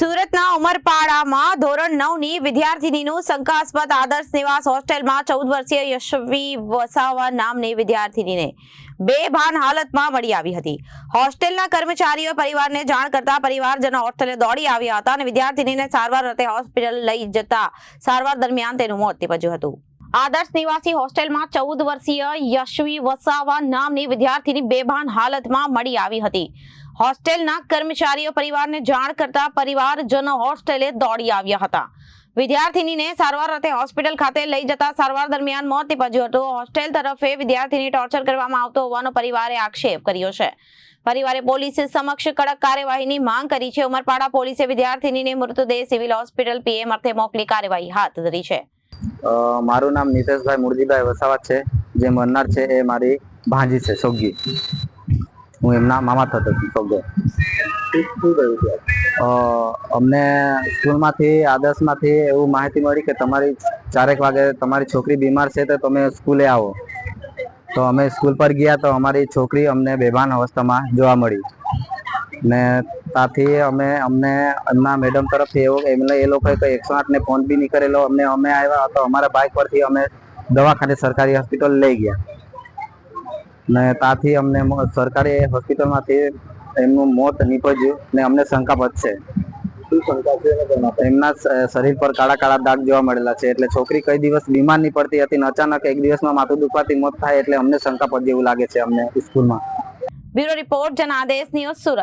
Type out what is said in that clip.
સુરતના ઉમરપાડામાં ધોરણ 9 ની વિદ્યાર્થીનીનું શંકાસ્પદ આદર્શ નિવાસ હોસ્ટેલમાં 14 વર્ષીય યશવી વસાવા નામની વિદ્યાર્થીનીને બેભાન હાલતમાં મળી આવી હતી। હોસ્ટેલના કર્મચારીઓએ પરિવારને જાણ કરતા પરિવારજનો હોસ્ટેલે દોડી આવ્યા હતા અને વિદ્યાર્થીનીને સારવાર અર્થે હોસ્પિટલ લઈ જતા સારવાર દરમિયાન તેનું મોત નીપજ્યું હતું। આદર્શ નિવાસી હોસ્ટેલમાં 14 વર્ષીય યશવી વસાવા નામની વિદ્યાર્થીની બેભાન હાલતમાં મળી આવી હતી। હોસ્ટેલના કર્મચારીઓ પરિવારને જાણ કરતા પરિવારજનો હોસ્ટેલે દોડી આવ્યા હતા। વિદ્યાર્થીનીને સારવાર અર્થે હોસ્પિટલ ખાતે લઈ જતા સારવાર દરમિયાન મોત નીપજ્યું હતું। હોસ્ટેલ તરફે વિદ્યાર્થીની ટોર્ચર કરવામાં આવતો હોવાનો પરિવારે આક્ષેપ કર્યો છે। પરિવારે પોલીસ સમક્ષ કડક કાર્યવાહીની માંગ કરી છે। ઉમરપાડા પોલીસે વિદ્યાર્થીનીને મૃતદેહ સિવિલ હોસ્પિટલ પીએમ અર્થે મોકલી કાર્યવાહી હાથ ધરી છે। મારું નામ નીતેશભાઈ મુરજીભાઈ વસાવા છે। જે મરનાર છે એ મારી ભાંજી છે સોગી। હું એમના મામા થતો સોગો। અમને સ્કૂલમાંથી આદર્શમાંથી એવું માહિતી મળી કે તમારી 4 વાગે તમારી છોકરી બીમાર છે તો તમે સ્કૂલે આવો। તો અમે સ્કૂલ પર ગયા તો અમારી છોકરી અમને બેભાન અવસ્થામાં જોવા મળી ને ત્યાંથી અમને એમના મેડમ તરફથી એ લોકોએ કંઈ 108 ને ફોન બી નહીં કરેલો। અમે આવ્યા તો અમારા બાઇક પરથી અમે દવાખાને સરકારી હોસ્પિટલ લઈ ગયા ને ત્યાંથી અમને સરકારી હોસ્પિટલમાંથી એમનું મોત નીપજ્યું ને અમને શંકાસ્પદ છે। શું શંકા છે? એમના શરીર પર કાળા કાળા ડાઘ જોવા મળેલા છે। એટલે છોકરી કઈ દિવસ બીમાર નહીં પડતી હતી ને અચાનક એક દિવસમાં માથું દુખવાથી મોત થાય એટલે અમને શંકાસ્પદ જેવું લાગે છે અમને સ્કૂલમાં। Bureau report Janadesh news Surat.